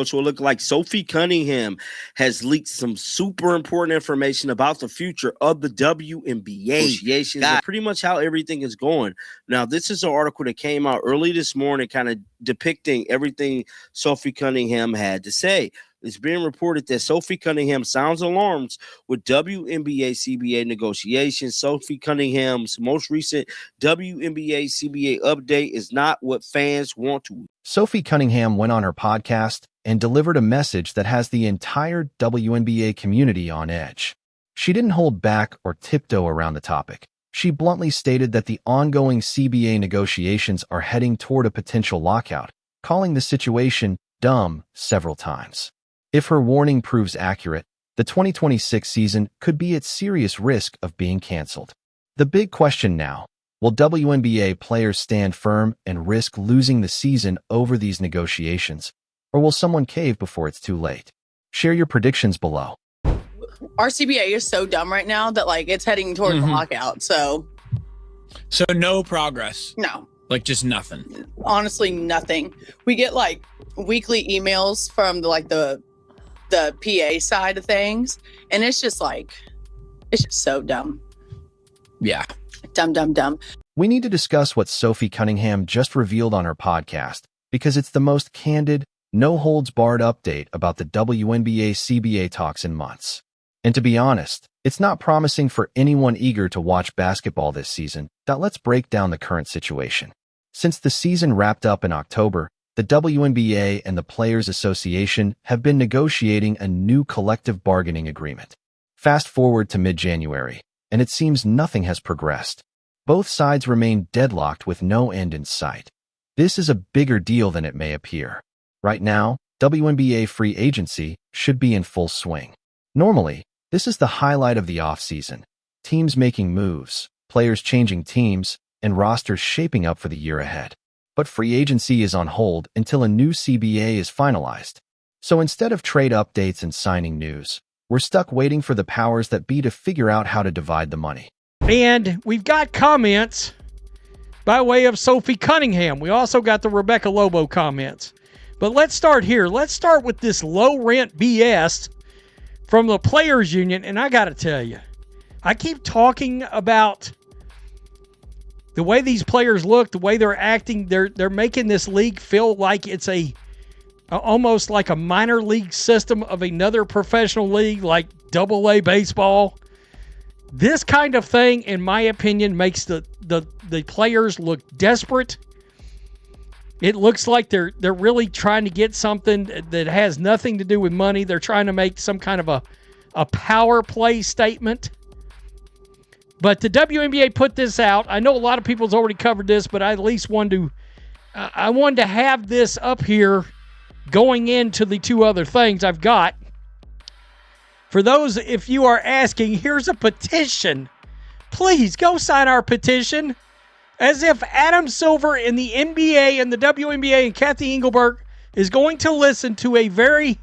So it looked like Sophie Cunningham has leaked some super important information about the future of the WNBA negotiations and pretty much how everything is going. Now, this is an article that came out early this morning, kind of depicting everything Sophie Cunningham had to say. It's being reported that Sophie Cunningham sounds alarms with WNBA CBA negotiations. Sophie Cunningham's most recent WNBA CBA update is not what fans want to. Sophie Cunningham went on her podcast and delivered a message that has the entire WNBA community on edge. She didn't hold back or tiptoe around the topic. She bluntly stated that the ongoing CBA negotiations are heading toward a potential lockout, calling the situation dumb several times. If her warning proves accurate, the 2026 season could be at serious risk of being canceled. The big question now: will WNBA players stand firm and risk losing the season over these negotiations, or will someone cave before it's too late? Share your predictions below. Our CBA is so dumb right now that it's heading towards the lockout. So no progress. No. Just nothing. Honestly, nothing. We get weekly emails from the PA side of things, and it's just so dumb. Yeah. Dumb. We need to discuss what Sophie Cunningham just revealed on her podcast, because it's the most candid, no-holds-barred update about the WNBA CBA talks in months. And to be honest, it's not promising for anyone eager to watch basketball this season. Let's break down the current situation. Since the season wrapped up in October, the WNBA and the Players Association have been negotiating a new collective bargaining agreement. Fast forward to mid-January, and it seems nothing has progressed. Both sides remain deadlocked with no end in sight. This is a bigger deal than it may appear. Right now, WNBA free agency should be in full swing. Normally, this is the highlight of the offseason. Teams making moves, players changing teams, and rosters shaping up for the year ahead. But free agency is on hold until a new CBA is finalized. So instead of trade updates and signing news, we're stuck waiting for the powers that be to figure out how to divide the money. And we've got comments by way of Sophie Cunningham. We also got the Rebecca Lobo comments. But let's start here. Let's start with this low-rent BS from the Players Union. And I got to tell you, I keep talking about the way these players look, the way they're acting. They're making this league feel like it's almost like a minor league system of another professional league, like AA baseball. This kind of thing, in my opinion, makes the players look desperate. It looks like they're really trying to get something that has nothing to do with money. They're trying to make some kind of a power play statement. But the WNBA put this out. I know a lot of people's already covered this, but I at least wanted to have this up here going into the two other things I've got. For those, if you are asking, here's a petition. Please go sign our petition. As if Adam Silver in the NBA and the WNBA and Kathy Engelberg is going to listen to a very...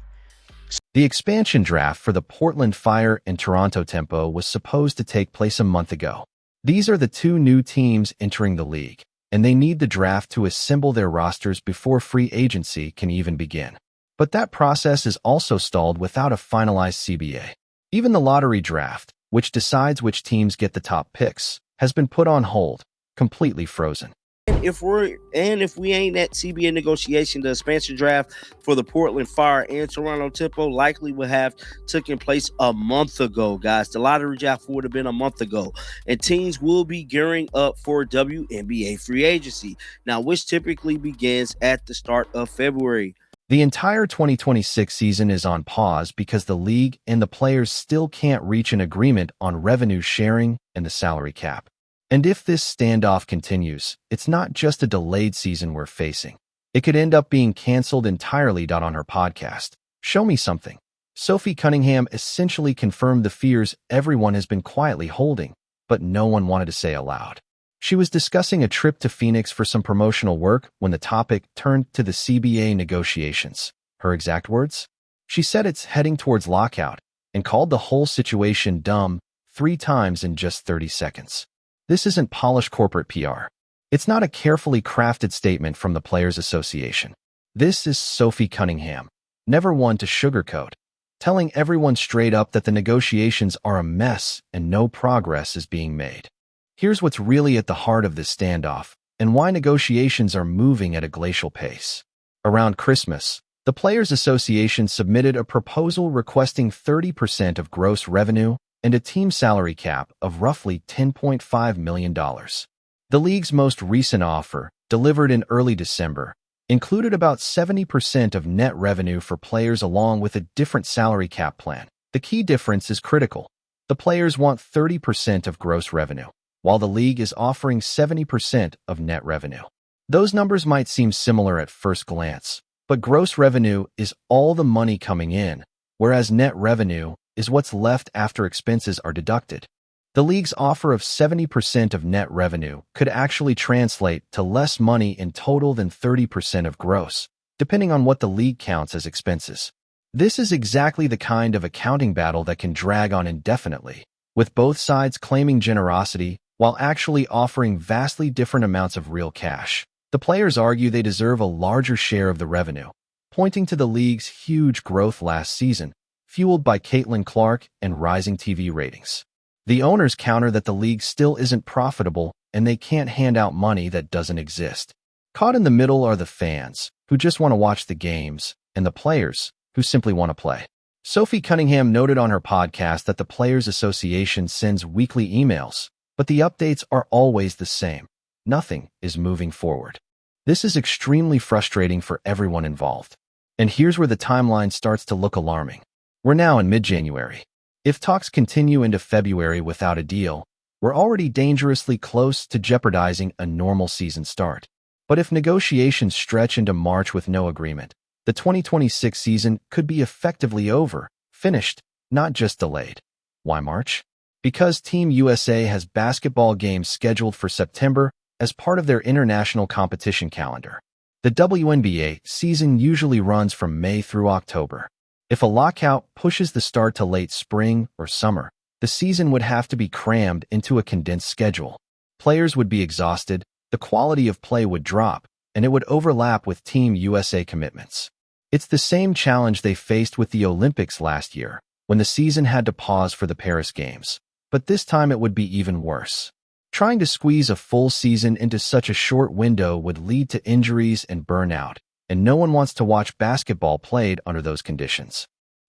The expansion draft for the Portland Fire and Toronto Tempo was supposed to take place a month ago. These are the two new teams entering the league, and they need the draft to assemble their rosters before free agency can even begin. But that process is also stalled without a finalized CBA. Even the lottery draft, which decides which teams get the top picks, has been put on hold, completely frozen. If we ain't at CBA negotiation, the expansion draft for the Portland Fire and Toronto Tempo likely would have taken place a month ago, guys. The lottery draft would have been a month ago, and teams will be gearing up for WNBA free agency now, which typically begins at the start of February. The entire 2026 season is on pause because the league and the players still can't reach an agreement on revenue sharing and the salary cap. And if this standoff continues, it's not just a delayed season we're facing. It could end up being canceled entirely. On her podcast, Show Me Something, Sophie Cunningham essentially confirmed the fears everyone has been quietly holding, but no one wanted to say aloud. She was discussing a trip to Phoenix for some promotional work when the topic turned to the CBA negotiations. Her exact words? She said it's heading towards lockout and called the whole situation dumb 3 times in just 30 seconds. This isn't polished corporate PR. It's not a carefully crafted statement from the Players Association. This is Sophie Cunningham, never one to sugarcoat, telling everyone straight up that the negotiations are a mess and no progress is being made. Here's what's really at the heart of this standoff, and why negotiations are moving at a glacial pace. Around Christmas, the Players Association submitted a proposal requesting 30% of gross revenue and a team salary cap of roughly $10.5 million. The league's most recent offer, delivered in early December, included about 70% of net revenue for players along with a different salary cap plan. The key difference is critical. The players want 30% of gross revenue, while the league is offering 70% of net revenue. Those numbers might seem similar at first glance, but gross revenue is all the money coming in, whereas net revenue is what's left after expenses are deducted. The league's offer of 70% of net revenue could actually translate to less money in total than 30% of gross, depending on what the league counts as expenses. This is exactly the kind of accounting battle that can drag on indefinitely, with both sides claiming generosity while actually offering vastly different amounts of real cash. The players argue they deserve a larger share of the revenue, pointing to the league's huge growth last season, fueled by Caitlin Clark and rising TV ratings. The owners counter that the league still isn't profitable and they can't hand out money that doesn't exist. Caught in the middle are the fans, who just want to watch the games, and the players, who simply want to play. Sophie Cunningham noted on her podcast that the Players Association sends weekly emails, but the updates are always the same. Nothing is moving forward. This is extremely frustrating for everyone involved. And here's where the timeline starts to look alarming. We're now in mid-January. If talks continue into February without a deal, we're already dangerously close to jeopardizing a normal season start. But if negotiations stretch into March with no agreement, the 2026 season could be effectively over, finished, not just delayed. Why March? Because Team USA has basketball games scheduled for September as part of their international competition calendar. The WNBA season usually runs from May through October. If a lockout pushes the start to late spring or summer, the season would have to be crammed into a condensed schedule. Players would be exhausted, the quality of play would drop, and it would overlap with Team USA commitments. It's the same challenge they faced with the Olympics last year, when the season had to pause for the Paris Games. But this time it would be even worse. Trying to squeeze a full season into such a short window would lead to injuries and burnout, and no one wants to watch basketball played under those conditions.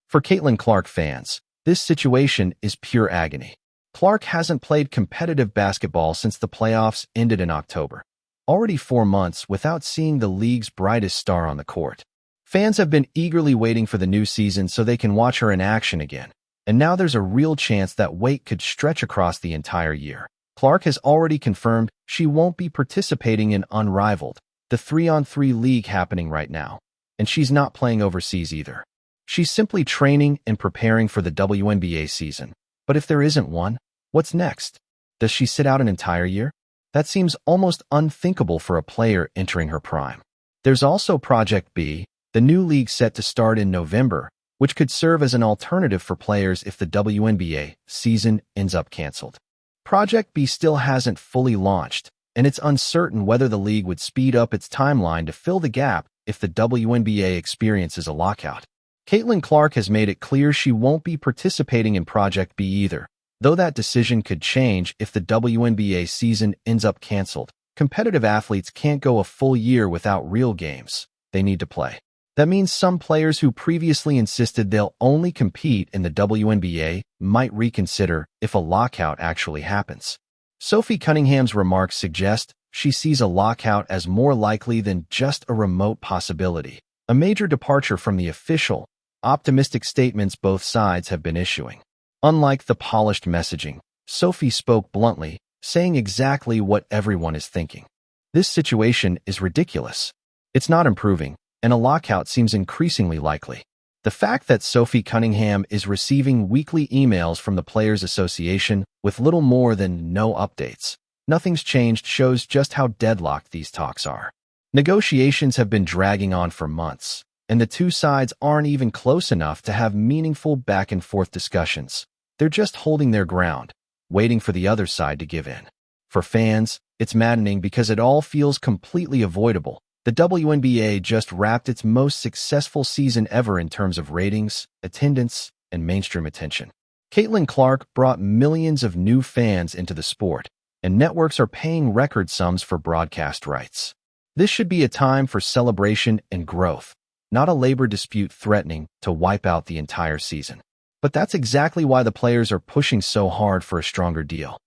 For Caitlin Clark fans, this situation is pure agony. Clark hasn't played competitive basketball since the playoffs ended in October, already 4 months without seeing the league's brightest star on the court. Fans have been eagerly waiting for the new season so they can watch her in action again, and now there's a real chance that wait could stretch across the entire year. Clark has already confirmed she won't be participating in Unrivaled, the 3-on-3 league happening right now, and she's not playing overseas either. She's simply training and preparing for the WNBA season. But if there isn't one, what's next? Does she sit out an entire year? That seems almost unthinkable for a player entering her prime. There's also Project B, the new league set to start in November, which could serve as an alternative for players if the WNBA season ends up canceled. Project B still hasn't fully launched, and it's uncertain whether the league would speed up its timeline to fill the gap if the WNBA experiences a lockout. Caitlin Clark has made it clear she won't be participating in Project B either, though that decision could change if the WNBA season ends up canceled. Competitive athletes can't go a full year without real games. They need to play. That means some players who previously insisted they'll only compete in the WNBA might reconsider if a lockout actually happens. Sophie Cunningham's remarks suggest she sees a lockout as more likely than just a remote possibility, a major departure from the official, optimistic statements both sides have been issuing. Unlike the polished messaging, Sophie spoke bluntly, saying exactly what everyone is thinking. This situation is ridiculous. It's not improving, and a lockout seems increasingly likely. The fact that Sophie Cunningham is receiving weekly emails from the Players Association with little more than no updates, nothing's changed, shows just how deadlocked these talks are. Negotiations have been dragging on for months, and the two sides aren't even close enough to have meaningful back-and-forth discussions. They're just holding their ground, waiting for the other side to give in. For fans, it's maddening because it all feels completely avoidable. The WNBA just wrapped its most successful season ever in terms of ratings, attendance, and mainstream attention. Caitlin Clark brought millions of new fans into the sport, and networks are paying record sums for broadcast rights. This should be a time for celebration and growth, not a labor dispute threatening to wipe out the entire season. But that's exactly why the players are pushing so hard for a stronger deal.